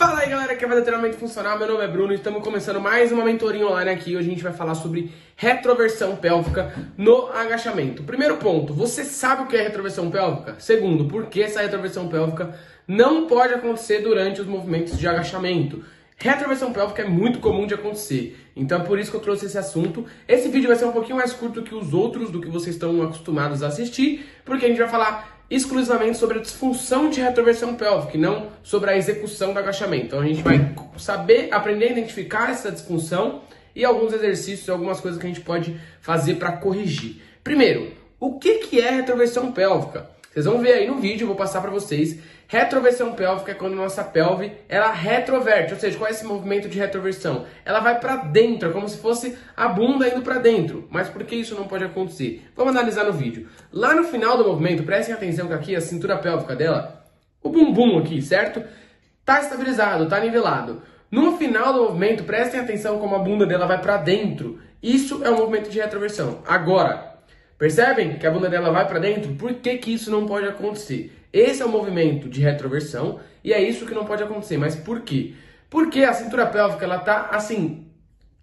Fala aí galera, que vai treinamento funcional, meu nome é Bruno e estamos começando mais uma mentoria online aqui. Hoje a gente vai falar sobre retroversão pélvica no agachamento. Primeiro ponto, você sabe o que é retroversão pélvica? Segundo, por que essa retroversão pélvica não pode acontecer durante os movimentos de agachamento? Retroversão pélvica é muito comum de acontecer, então é por isso que eu trouxe esse assunto. Esse vídeo vai ser um pouquinho mais curto que os outros, do que vocês estão acostumados a assistir, porque a gente vai falar exclusivamente sobre a disfunção de retroversão pélvica e não sobre a execução do agachamento. Então a gente vai aprender a identificar essa disfunção e alguns exercícios e algumas coisas que a gente pode fazer para corrigir. Primeiro, o que é retroversão pélvica? Vocês vão ver aí no vídeo, eu vou passar para vocês. Retroversão pélvica é quando a nossa pelve ela retroverte, ou seja, qual é esse movimento de retroversão? Ela vai para dentro, é como se fosse a bunda indo para dentro. Mas por que isso não pode acontecer? Vamos analisar no vídeo. Lá no final do movimento, prestem atenção que aqui a cintura pélvica dela, o bumbum aqui, certo? Tá estabilizado, tá nivelado. No final do movimento, prestem atenção como a bunda dela vai para dentro. Isso é um movimento de retroversão. Agora, percebem que a bunda dela vai para dentro? Por que isso não pode acontecer? Esse é o movimento de retroversão e é isso que não pode acontecer. Mas por quê? Porque a cintura pélvica ela tá assim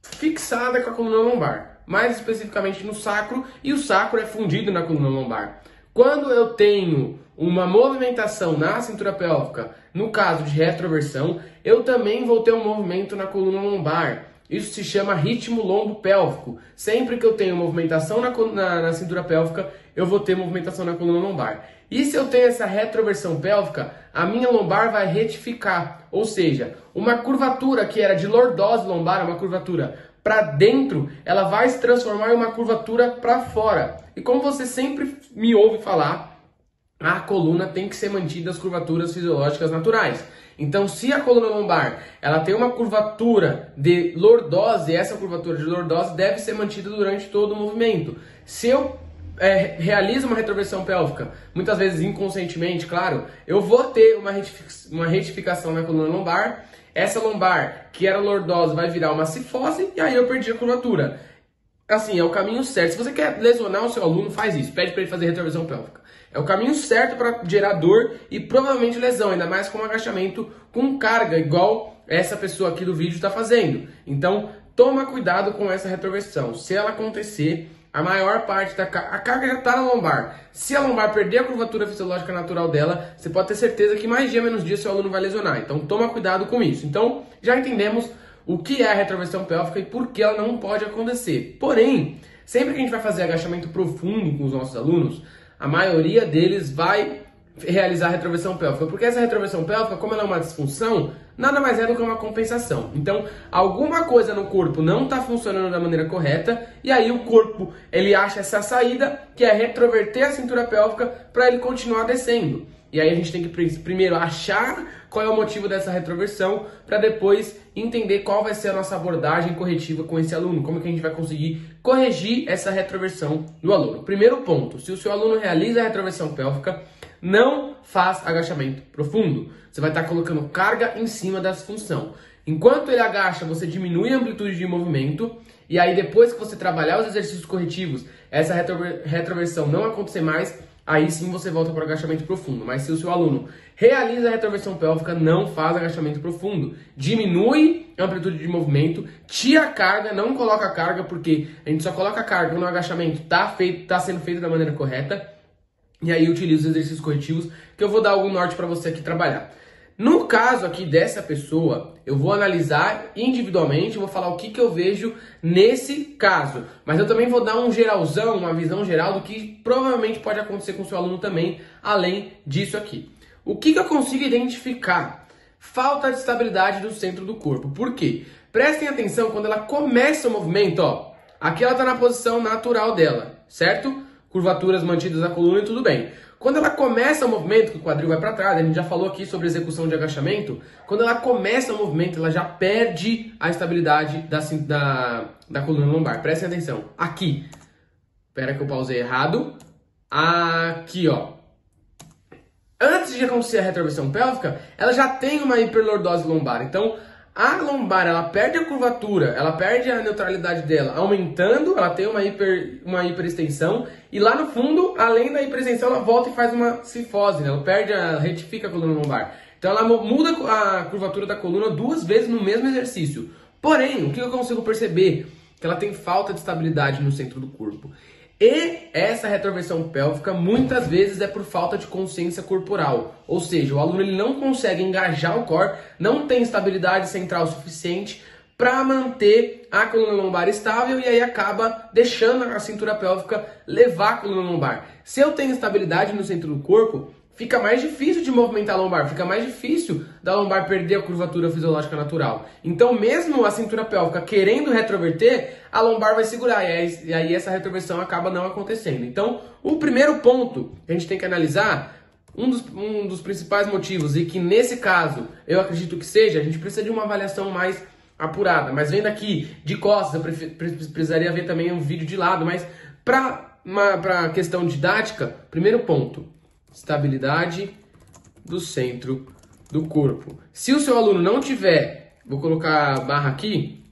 fixada com a coluna lombar, mais especificamente no sacro, e o sacro é fundido na coluna lombar. Quando eu tenho uma movimentação na cintura pélvica, no caso de retroversão, eu também vou ter um movimento na coluna lombar. Isso se chama ritmo lombo pélvico. Sempre que eu tenho movimentação na cintura pélvica, eu vou ter movimentação na coluna lombar. E se eu tenho essa retroversão pélvica, a minha lombar vai retificar. Ou seja, uma curvatura que era de lordose lombar, uma curvatura para dentro, ela vai se transformar em uma curvatura para fora. E como você sempre me ouve falar, a coluna tem que ser mantida as curvaturas fisiológicas naturais. Então, se a coluna lombar ela tem uma curvatura de lordose, essa curvatura de lordose deve ser mantida durante todo o movimento. Se eu realizo uma retroversão pélvica, muitas vezes inconscientemente, claro, eu vou ter uma retificação na coluna lombar. Essa lombar, que era lordose, vai virar uma cifose e aí eu perdi a curvatura. Assim, é o caminho certo. Se você quer lesionar o seu aluno, faz isso. Pede para ele fazer retroversão pélvica. É o caminho certo para gerar dor e provavelmente lesão, ainda mais com um agachamento com carga, igual essa pessoa aqui do vídeo está fazendo. Então, toma cuidado com essa retroversão. Se ela acontecer, a maior parte da carga, a carga já está na lombar. Se a lombar perder a curvatura fisiológica natural dela, você pode ter certeza que mais dia menos dia seu aluno vai lesionar. Então, toma cuidado com isso. Então, já entendemos o que é a retroversão pélvica e por que ela não pode acontecer. Porém, sempre que a gente vai fazer agachamento profundo com os nossos alunos, a maioria deles vai realizar a retroversão pélvica, porque essa retroversão pélvica, como ela é uma disfunção, nada mais é do que uma compensação. Então, alguma coisa no corpo não está funcionando da maneira correta, e aí o corpo ele acha essa saída, que é retroverter a cintura pélvica para ele continuar descendo. E aí a gente tem que primeiro achar qual é o motivo dessa retroversão, para depois entender qual vai ser a nossa abordagem corretiva com esse aluno, como que a gente vai conseguir corrigir essa retroversão do aluno. Primeiro ponto, se o seu aluno realiza a retroversão pélvica, não faz agachamento profundo. Você vai estar colocando carga em cima da disfunção. Enquanto ele agacha, você diminui a amplitude de movimento, e aí depois que você trabalhar os exercícios corretivos, essa retroversão não acontecer mais, aí sim você volta para o agachamento profundo. Mas se o seu aluno realiza a retroversão pélvica, não faz agachamento profundo. Diminui a amplitude de movimento, tira a carga, não coloca a carga, porque a gente só coloca a carga quando o agachamento está sendo feito da maneira correta. E aí utiliza os exercícios corretivos, que eu vou dar algum norte para você aqui trabalhar. No caso aqui dessa pessoa, eu vou analisar individualmente, vou falar o que eu vejo nesse caso. Mas eu também vou dar um geralzão, uma visão geral do que provavelmente pode acontecer com o seu aluno também, além disso aqui. O que eu consigo identificar? Falta de estabilidade do centro do corpo. Por quê? Prestem atenção quando ela começa o movimento, ó. Aqui ela está na posição natural dela, certo? Curvaturas mantidas na coluna e tudo bem. Quando ela começa o movimento, que o quadril vai para trás, a gente já falou aqui sobre execução de agachamento, quando ela começa o movimento, ela já perde a estabilidade da coluna lombar. Prestem atenção. Aqui. Espera que eu pausei errado. Aqui, ó. Antes de acontecer a retroversão pélvica, ela já tem uma hiperlordose lombar. Então, a lombar, ela perde a curvatura, ela perde a neutralidade dela, aumentando, ela tem uma hiperextensão, e lá no fundo, além da hiperextensão, ela volta e faz uma cifose, né? Ela retifica a coluna lombar. Então ela muda a curvatura da coluna 2 vezes no mesmo exercício. Porém, o que eu consigo perceber? Que ela tem falta de estabilidade no centro do corpo. E essa retroversão pélvica muitas vezes é por falta de consciência corporal. Ou seja, o aluno ele não consegue engajar o core, não tem estabilidade central suficiente para manter a coluna lombar estável e aí acaba deixando a cintura pélvica levar a coluna lombar. Se eu tenho estabilidade no centro do corpo, fica mais difícil de movimentar a lombar, fica mais difícil da lombar perder a curvatura fisiológica natural. Então, mesmo a cintura pélvica querendo retroverter, a lombar vai segurar e aí essa retroversão acaba não acontecendo. Então, o primeiro ponto que a gente tem que analisar, um dos principais motivos, e que nesse caso eu acredito que seja, a gente precisa de uma avaliação mais apurada. Mas vendo aqui de costas, eu precisaria ver também um vídeo de lado, mas para questão didática, primeiro ponto, estabilidade do centro do corpo. Se o seu aluno não tiver, vou colocar a barra aqui,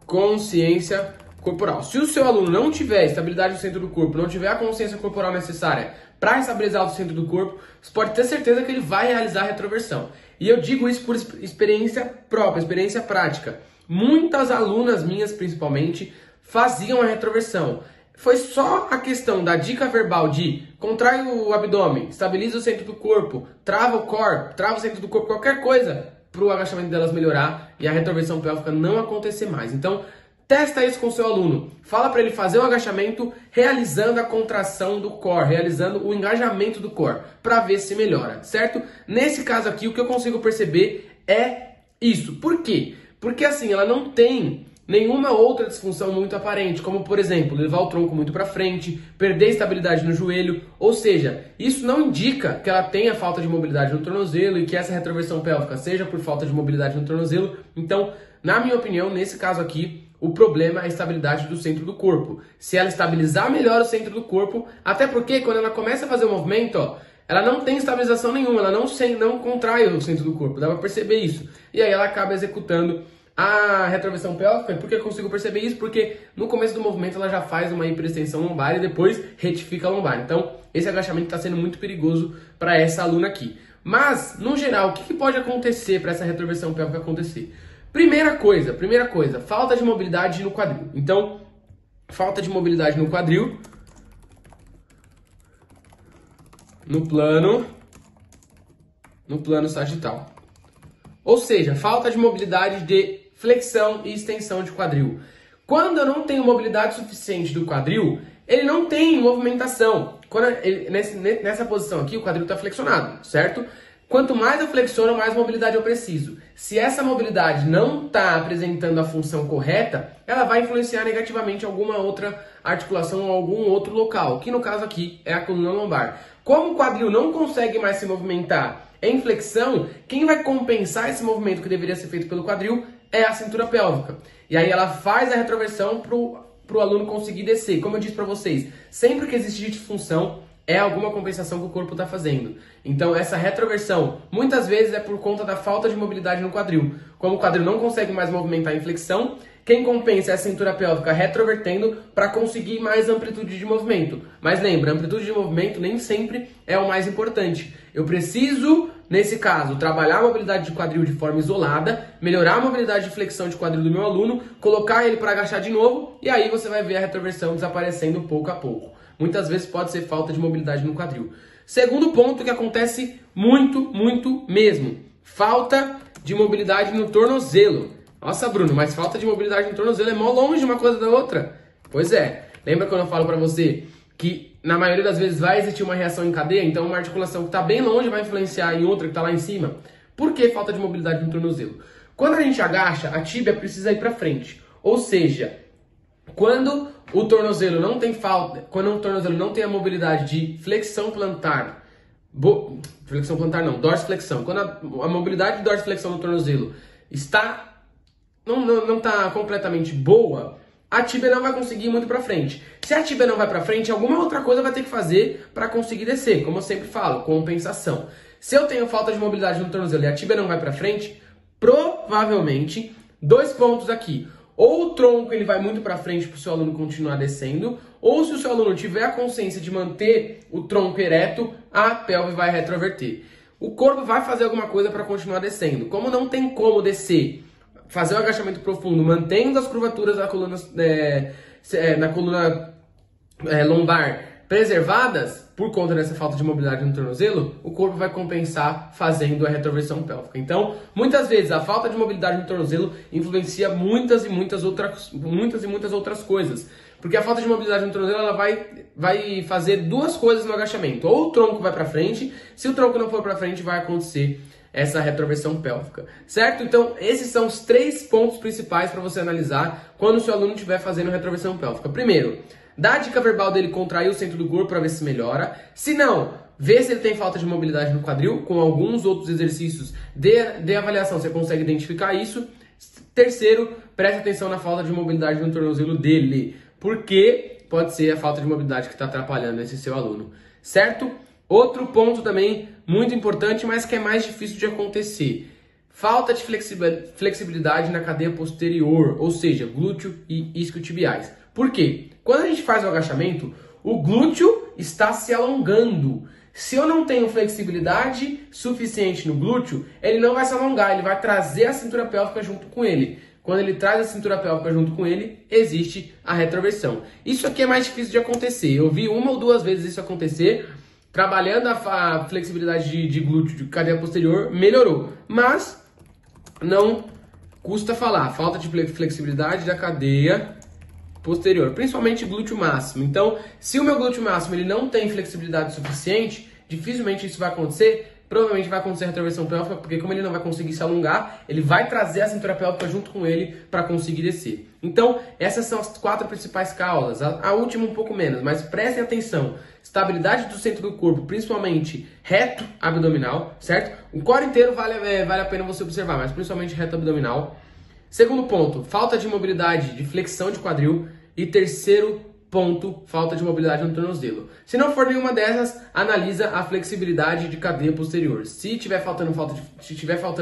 consciência corporal. Se o seu aluno não tiver estabilidade do centro do corpo, não tiver a consciência corporal necessária para estabilizar o centro do corpo, você pode ter certeza que ele vai realizar a retroversão. E eu digo isso por experiência própria, experiência prática. Muitas alunas minhas, principalmente, faziam a retroversão. Foi só a questão da dica verbal de contrai o abdômen, estabiliza o centro do corpo, trava o core, trava o centro do corpo, qualquer coisa para o agachamento delas melhorar e a retroversão pélvica não acontecer mais. Então, testa isso com o seu aluno. Fala para ele fazer o agachamento realizando a contração do core, realizando o engajamento do core, para ver se melhora, certo? Nesse caso aqui, o que eu consigo perceber é isso. Por quê? Porque assim, ela não tem nenhuma outra disfunção muito aparente, como por exemplo, levar o tronco muito para frente, perder estabilidade no joelho, ou seja, isso não indica que ela tenha falta de mobilidade no tornozelo e que essa retroversão pélvica seja por falta de mobilidade no tornozelo. Então, na minha opinião, nesse caso aqui, o problema é a estabilidade do centro do corpo. Se ela estabilizar melhor o centro do corpo, até porque quando ela começa a fazer o movimento, ó, ela não tem estabilização nenhuma, ela não contrai o centro do corpo, dá pra perceber isso. E aí ela acaba executando a retroversão pélvica. Por que eu consigo perceber isso? Porque no começo do movimento ela já faz uma hiperextensão lombar e depois retifica a lombar. Então, esse agachamento está sendo muito perigoso para essa aluna aqui. Mas, no geral, o que pode acontecer para essa retroversão pélvica acontecer? Primeira coisa, falta de mobilidade no quadril. Então, falta de mobilidade no quadril, no plano sagital. Ou seja, falta de mobilidade de flexão e extensão de quadril. Quando eu não tenho mobilidade suficiente do quadril, ele não tem movimentação. Nessa posição aqui, o quadril está flexionado, certo? Quanto mais eu flexiono, mais mobilidade eu preciso. Se essa mobilidade não está apresentando a função correta, ela vai influenciar negativamente alguma outra articulação ou algum outro local, que no caso aqui é a coluna lombar. Como o quadril não consegue mais se movimentar em flexão, quem vai compensar esse movimento que deveria ser feito pelo quadril é a cintura pélvica. E aí ela faz a retroversão para o aluno conseguir descer. Como eu disse para vocês, sempre que existe disfunção, é alguma compensação que o corpo está fazendo. Então essa retroversão muitas vezes é por conta da falta de mobilidade no quadril. Como o quadril não consegue mais movimentar em flexão, quem compensa é a cintura pélvica retrovertendo para conseguir mais amplitude de movimento. Mas lembra, amplitude de movimento nem sempre é o mais importante. Eu preciso, nesse caso, trabalhar a mobilidade de quadril de forma isolada, melhorar a mobilidade de flexão de quadril do meu aluno, colocar ele para agachar de novo e aí você vai ver a retroversão desaparecendo pouco a pouco. Muitas vezes pode ser falta de mobilidade no quadril. Segundo ponto que acontece muito mesmo. Falta de mobilidade no tornozelo. Nossa, Bruno, mas falta de mobilidade no tornozelo é mó longe uma coisa da outra. Pois é. Lembra quando eu falo pra você que na maioria das vezes vai existir uma reação em cadeia? Então uma articulação que está bem longe vai influenciar em outra que está lá em cima? Por que falta de mobilidade no tornozelo? Quando a gente agacha, a tíbia precisa ir pra frente. Ou seja, quando o tornozelo não tem a mobilidade de flexão plantar, dorsiflexão. Quando a mobilidade de dorsiflexão no tornozelo não está completamente boa, a tíbia não vai conseguir ir muito para frente. Se a tíbia não vai para frente, alguma outra coisa vai ter que fazer para conseguir descer. Como eu sempre falo, compensação. Se eu tenho falta de mobilidade no tornozelo e a tíbia não vai para frente, provavelmente, 2 pontos aqui. Ou o tronco ele vai muito para frente para o seu aluno continuar descendo, ou se o seu aluno tiver a consciência de manter o tronco ereto, a pelve vai retroverter. o corpo vai fazer alguma coisa para continuar descendo. Como não tem como descer, fazer o agachamento profundo, mantendo as curvaturas da coluna, na coluna lombar preservadas, por conta dessa falta de mobilidade no tornozelo, o corpo vai compensar fazendo a retroversão pélvica. Então, muitas vezes, a falta de mobilidade no tornozelo influencia muitas e muitas outras coisas. Porque a falta de mobilidade no tornozelo, ela vai fazer duas coisas no agachamento. Ou o tronco vai para frente, se o tronco não for para frente, vai acontecer essa retroversão pélvica, certo? Então, esses são os 3 pontos principais para você analisar quando o seu aluno estiver fazendo retroversão pélvica. Primeiro, dá a dica verbal dele contrair o centro do corpo para ver se melhora. Se não, vê se ele tem falta de mobilidade no quadril. Com alguns outros exercícios de avaliação, você consegue identificar isso. Terceiro, preste atenção na falta de mobilidade no tornozelo dele, porque pode ser a falta de mobilidade que está atrapalhando esse seu aluno, certo? Outro ponto também muito importante, mas que é mais difícil de acontecer. Falta de flexibilidade na cadeia posterior, ou seja, glúteo e isquiotibiais. Por quê? Quando a gente faz o agachamento, o glúteo está se alongando. Se eu não tenho flexibilidade suficiente no glúteo, ele não vai se alongar, ele vai trazer a cintura pélvica junto com ele. Quando ele traz a cintura pélvica junto com ele, existe a retroversão. Isso aqui é mais difícil de acontecer. Eu vi 1 ou 2 vezes isso acontecer. Trabalhando a flexibilidade de glúteo, de cadeia posterior, melhorou. Mas não custa falar. Falta de flexibilidade da cadeia posterior, principalmente glúteo máximo. Então, se o meu glúteo máximo ele não tem flexibilidade suficiente, dificilmente isso vai acontecer. Provavelmente vai acontecer a retroversão pélvica, porque como ele não vai conseguir se alongar, ele vai trazer a cintura pélvica junto com ele para conseguir descer. Então, essas são as 4 principais causas. A última um pouco menos, mas prestem atenção. Estabilidade do centro do corpo, principalmente reto abdominal, certo? O core inteiro vale a pena você observar, mas principalmente reto abdominal. Segundo ponto, falta de mobilidade de flexão de quadril. E terceiro ponto, falta de mobilidade no tornozelo. Se não for nenhuma dessas, analisa a flexibilidade de cadeia posterior. Se tiver faltando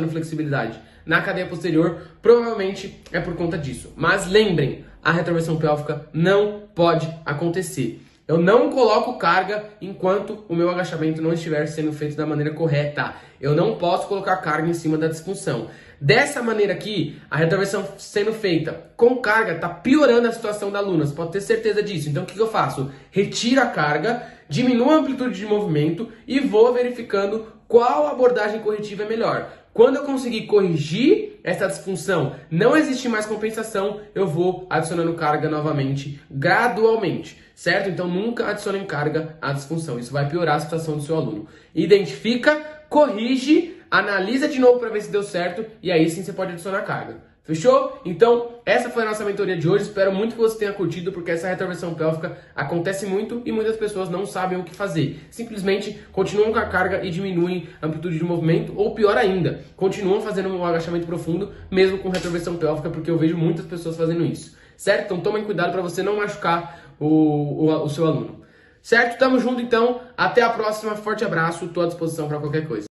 flexibilidade na cadeia posterior, provavelmente é por conta disso. Mas lembrem, a retroversão pélvica não pode acontecer. Eu não coloco carga enquanto o meu agachamento não estiver sendo feito da maneira correta. Eu não posso colocar carga em cima da disfunção. Dessa maneira aqui, a retroversão sendo feita com carga está piorando a situação da aluna. Você pode ter certeza disso. Então o que eu faço? Retiro a carga, diminuo a amplitude de movimento e vou verificando qual abordagem corretiva é melhor. Quando eu conseguir corrigir essa disfunção, não existe mais compensação, eu vou adicionando carga novamente, gradualmente, certo? Então nunca adicionem carga à disfunção, isso vai piorar a situação do seu aluno. Identifica, corrige, analisa de novo para ver se deu certo e aí sim você pode adicionar carga. Fechou? Então, essa foi a nossa mentoria de hoje. Espero muito que você tenha curtido, porque essa retroversão pélvica acontece muito e muitas pessoas não sabem o que fazer. Simplesmente continuam com a carga e diminuem a amplitude de movimento, ou pior ainda, continuam fazendo um agachamento profundo, mesmo com retroversão pélvica, porque eu vejo muitas pessoas fazendo isso. Certo? Então tomem cuidado para você não machucar o seu aluno. Certo? Tamo junto então. Até a próxima. Forte abraço. Estou à disposição para qualquer coisa.